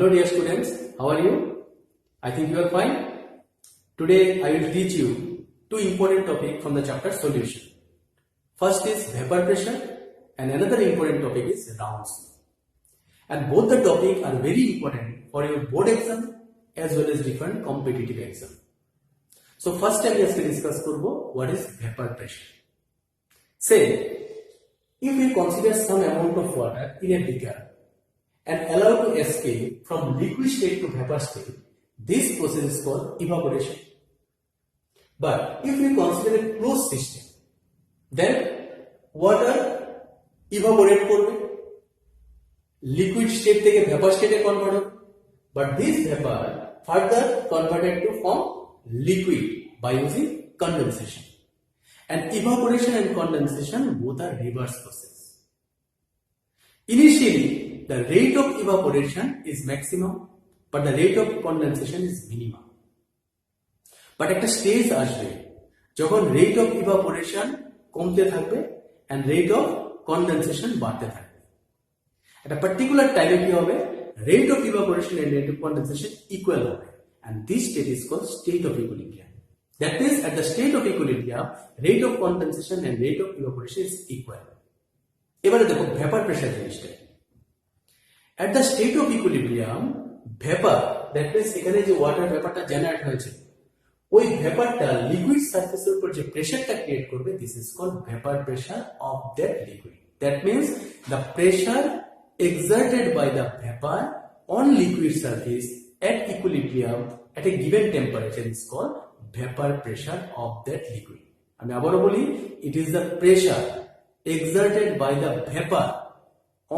Hello dear students, how are you? I think you are fine. Today I will teach you two important topics from the chapter solution. First is vapor pressure and another important topic is Raoult's law. And both the topics are very important for your board exam as well as different competitive exam. So first time we discuss what is vapor pressure. Say, if we consider some amount of water in a beaker and allow to escape from liquid state to vapor state, this process is called evaporation. But if we consider a closed system, then water evaporate করবে, liquid state থেকে vapor state convert হবে, but this vapor further converted to form liquid by using condensation. And evaporation and condensation both are reverse process. Initially, the rate of evaporation is maximum, but the rate of condensation is minimum. But একটা stage আসবে যখন rate of evaporation কমতে থাকবে and rate of condensation বাড়তে থাকবে। একটা particular টাইমে কি হবে? Rate of evaporation and rate of condensation equal হবে, and this state is called state of equilibrium. That means at the state of equilibrium, rate of condensation and rate of evaporation is equal. এবারে দেখো vapor pressure জিনিসটা। At the state of equilibrium, vapor, that means এখানে যে water ভেপারটা generate হয়েছে, ওই ভেপারটা liquid সারফেসের উপর যে প্রেসারটা ক্রিয়েট করবে, this is called vapour pressure of that liquid. That means the pressure exerted by the vapor on liquid surface at equilibrium at a given temperature is called vapor pressure of that liquid. আমি আবারও বলি, it is the pressure exerted by the vapor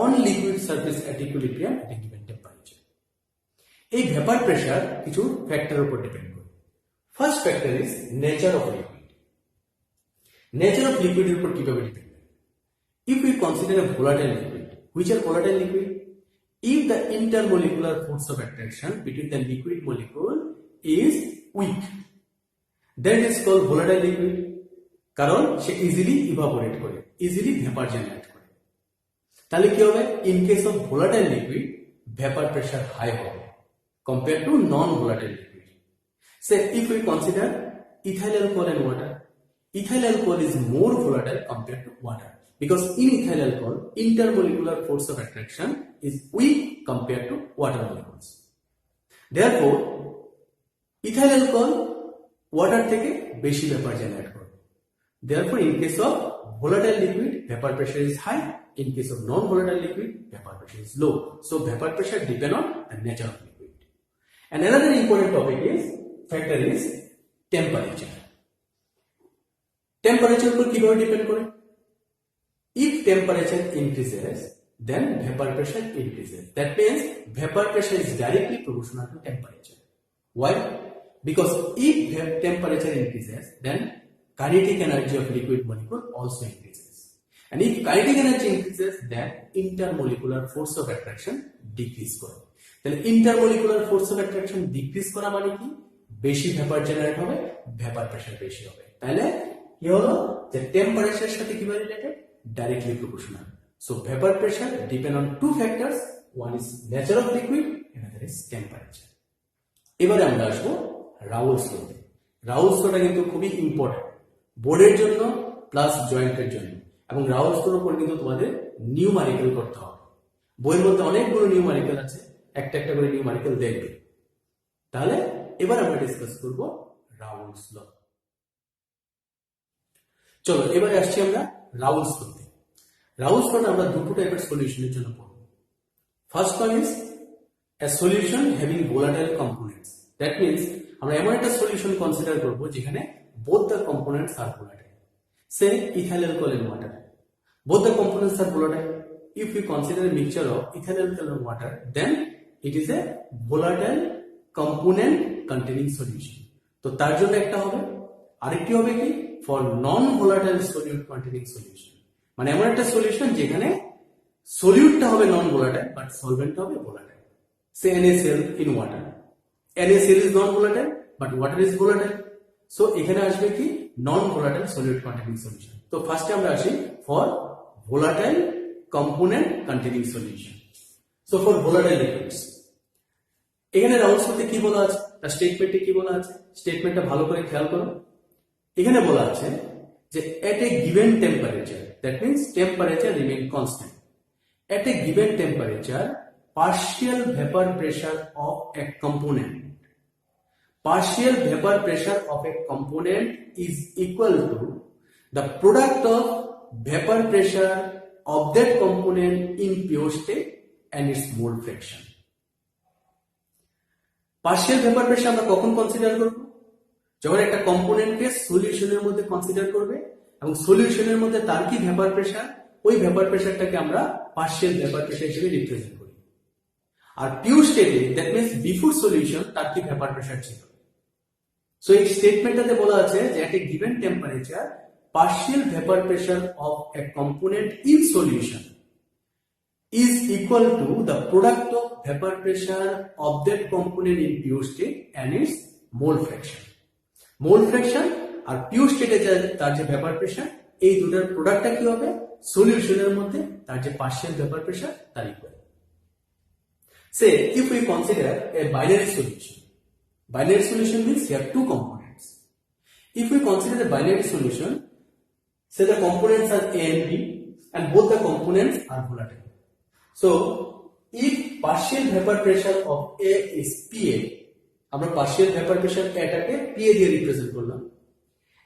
on liquid surface at equilibrium at a given temperature. এই vapor pressure কিছু ফ্যাক্টরের উপর depend করে। First factor is nature of liquid. Nature of লিকুইডের উপর কিভাবে ডিপেন্ড করে? If we consider a volatile liquid, which are volatile liquid? If the intermolecular force of attraction between the liquid molecule is weak, that is called volatile liquid. কারণ সে easily evaporate করে, easily vapour generate করে। তাহলে কি হবে? In case of volatile liquid, vapour pressure high হবে compare to non volatile liquid. So if we consider ethyl alcohol and water, ethyl alcohol is more volatile compare to water because in ethyl alcohol intermolecular force of attraction is weak compared to water molecules. Therefore, ethyl alcohol water থেকে বেশি vapor generate করে। Therefore, in case of volatile liquid, vapor pressure is high. In case of non-volatile liquid, vapor pressure is low. So, vapor pressure depends on the nature of liquid. And another important topic is factor is temperature. Temperature উপর কিভাবে depend করে? If temperature increases, then vapor pressure increases. That means vapor pressure is directly proportional to temperature. Why? Because if temperature increases, then kinetic energy of liquid molecule also increases. And if kinetic energy increases, then intermolecular force of attraction decrease করে। তাহলে intermolecular force of attraction decrease করা মানে কি? বেশি vapor generate হবে, vapor pressure বেশি হবে। তাহলে কি হলো? যে টেম্পারেচারের সাথে কিভাবে related? Directly proportional. So vapor pressure depend on two factors. One is nature of liquid, another is temperature. এবারে আমরা আসবো রাউলস ল। রাউলস লটা কিন্তু খুবই ইম্পর্টেন্ট বোর্ডের জন্য প্লাস জয়েন্টের জন্য, এবং রাউলস লর উপর কিন্তু তোমাদের নিউমারিক্যাল করতে হবে। বইয়ের মধ্যে অনেকগুলো নিউমারিক্যাল আছে, একটা একটা করে নিউমারিক্যাল দেখবে। তাহলে এবার আমরা ডিসকাস করব রাউলস ল। চলো এবারে আসছি আমরা রাউলস লতে। রাউলস লটা আমরা দুটো টাইপের সলিউশনের জন্য পড়ব। First one is a solution having volatile components. That means আমরা এমন একটা সলিউশন কনসিডার করব যেখানে both the components are volatile. Say ethyl alcohol and water. Both the components are volatile. If we consider a mixture of ethyl alcohol and water, then it is a volatile component containing solution. তো তার জন্য একটা হবে, আরেকটি হবে কি? For non-volatile solute containing solution. মানে এমন একটা সলিউশন যেখানে সলিউটটা হবে নন ভোলাটাইল বাট সলভেন্টটা হবে volatile. Say NaCl in water. NaCl is non-volatile but water is volatile. So এখানে আসবে কি? Non-volatile solute containing solution. তো ফার্স্টে আমরা আসি for volatile component containing solution. So for volatile liquids, এখানে রাউন্ডস করতে কি বলা আছে, তার স্টেটমেন্টে কি বলা আছে, স্টেটমেন্টটা ভালো করে খেয়াল করো। এখানে বলা আছে যে at a given temperature, that means temperature remain constant, at a given temperature partial vapor pressure of a component, partial vapor pressure of a component is equal to the product of vapor pressure of that component in pure state and its mole fraction. Partial vapour pressure আমরা কখন consider করব, যখন একটা কম্পোনেন্টকে সলিউশনের মধ্যে consider করবে এবং সলিউশনের মধ্যে তার কি ভেপার প্রেসার, ওই ভেপার প্রেসারটাকে আমরা পার্শিয়াল ভেপার প্রেসার হিসেবে রিপ্রেজেন্ট করি। আর পিওর স্টেটে দ্যাট মিন্স বিফোর সলিউশন তার কি ভেপার প্রেসার ছিল। সো এই স্টেটমেন্টটাতে বলা আছে যে at a given temperature partial vapor pressure of a component in solution is equal to the product of vapor pressure of that component in pure state and its mole fraction. Mole fraction R pure স্টেটে তার যে vapour pressure, এই দুটার প্রোডাক্টটা কি হবে, সলিউশনের মধ্যে তার যে পার্শিয়াল ভেপার প্রেসার তার equal. Say if we consider a binary solution. Binary solution means you have two components. If we consider a binary solution, say the components are A and B and both the components are volatile. So if partial vapor pressure of A is PA, আমরা partial vapor pressure A টাকে PA দিয়ে represent করলাম,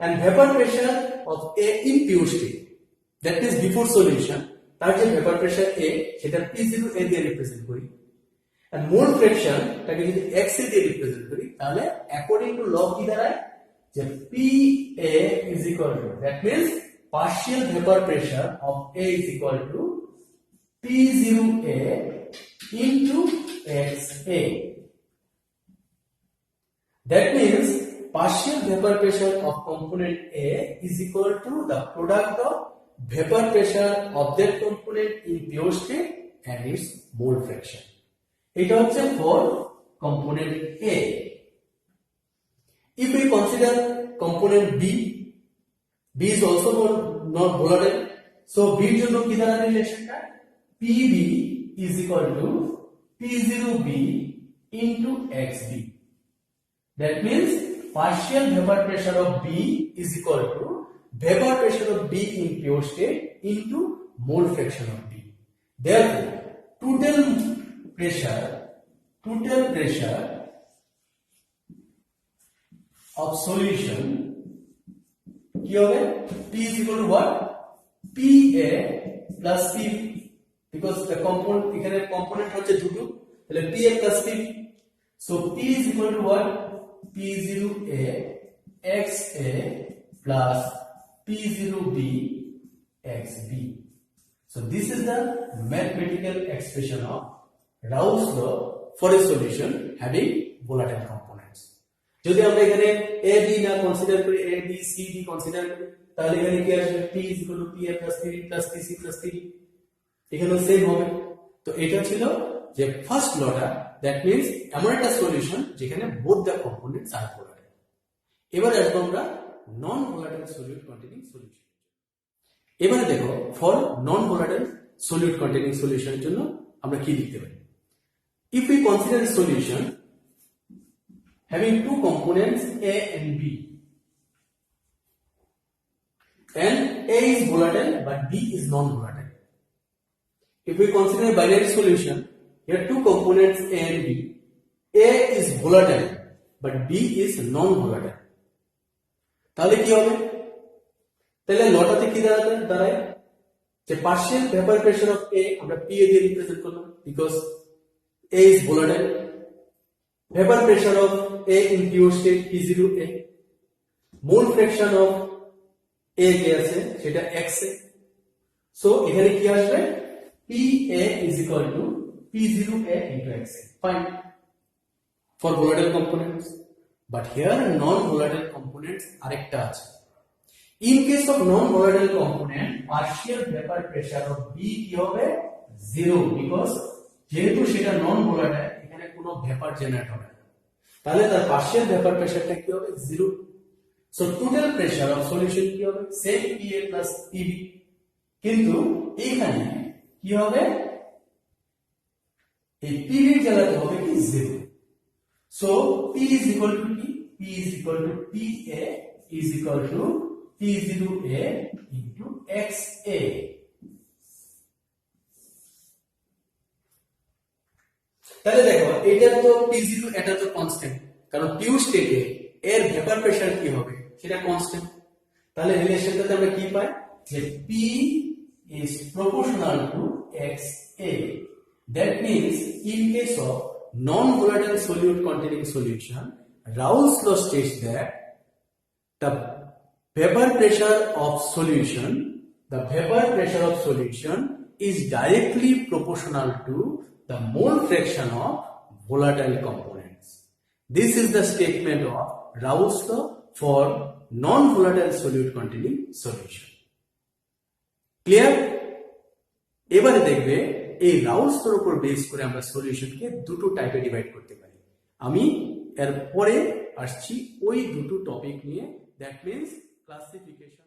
and vapor pressure of A in pure state, that is before solution, তার যে vapor pressure A সেটা P0A দিয়ে represent করি, and mole fraction টাকে যদি x দিয়ে রিপ্রেজেন্ট করি, তাহলে according to law কি দাঁড়ায় যে PA is equal to, that means partial vapor pressure of A is equal to P0A into XA. That means partial vapor pressure of component A is equal to the product of vapor pressure of that component in pure state and its mole fraction. It also for component A. If we consider component B, B is also not volatile. So B এর জন্য কি দাঁড়ায় রিলেশনটা, PB is equal to P0B into XB. That means partial vapor pressure of B is equal to vapor pressure of B in pure state into mole fraction of B. Therefore, total pressure of solution কি হবে, P is equal to what, PA plus PB, because the component এখানে component হচ্ছে দুটো, তাহলে PA plus PB. So P is equal to what, P0A XA plus P0B XB. So this is the mathematical expression of Raoult's law for a solution having volatile components. যদি আমরা এখানে A B না consider করি, A B C D consider করি, তাহলে এখানে কি আসবে, P is equal to PA plus PB plus PC plus PD, এখানেও সেম হবে। তো এটা ছিল যে ফার্স্ট লটা, দ্যাট মিন্স এমন একটা সলিউশন যেখানে বোথ দ্য কম্পোনেন্টস আর ভোলাটাইল। এবারে আসবো আমরা non volatile solute containing solution. এবারে দেখো for non volatile solute containing সলিউশনের জন্য আমরা কি লিখতে পারি। If we consider a solution having two components A and B, and A is volatile but B is non-volatile. If we consider a binary solution, here two components A and B, A is volatile but B is non-volatile. তাহলে কি হবে, তাহলে লটাতে কি দাঁড়ায় যে partial vapor pressure of A আমরা PA দিয়ে represent করলাম because A is volatile, vapor pressure of A in pure state P0A, mole fraction of A যে আছে সেটা XA. So এখানে কি আসবে, PA is equal to P0A into XA. Fine for volatile components, but here non-volatile components আরেকটা আছে। In case of non-volatile component, partial vapor pressure of B কি হবে, 0, because যেহেতু সেটা নন ভোলাটাইল এখানে কোনো ভেপার জেনারেট হবে না, তাহলে তার পার্শিয়াল ভেপার প্রেসারটা কি হবে, 0। So total pressure of solution কি হবে, সেম PA প্লাস PB, কিন্তু এইখানে কি হবে, এই PB এর জায়গাতে হবে কি 0, So P is equal to T. P is equal to TA is equal to T0A into XA. তাহলে দেখো এটা তো T0 এটা তো কনস্ট্যান্ট, কারণ টিউ স্টেটে এর ভেপার প্রেসার কি হবে সেটা কনস্ট্যান্ট। তাহলে রিলেশনটাতে আমরা কি পাই যে P is proportional to XA. That means in case of non-volatile solute containing solution, Raoult's law states that the vapor pressure of solution is directly proportional to the mole fraction of volatile components. This is the statement of Raoult's law for non-volatile solute containing solution. Clear? এবারে দেখবে এই রাউলস লর উপর base করে আমরা সলিউশনকে দুটো টাইপে divide করতে পারি। আমি এর পরে আসছি ওই দুটো টপিক নিয়ে, দ্যাট মিন্স ক্লাসিফিকেশন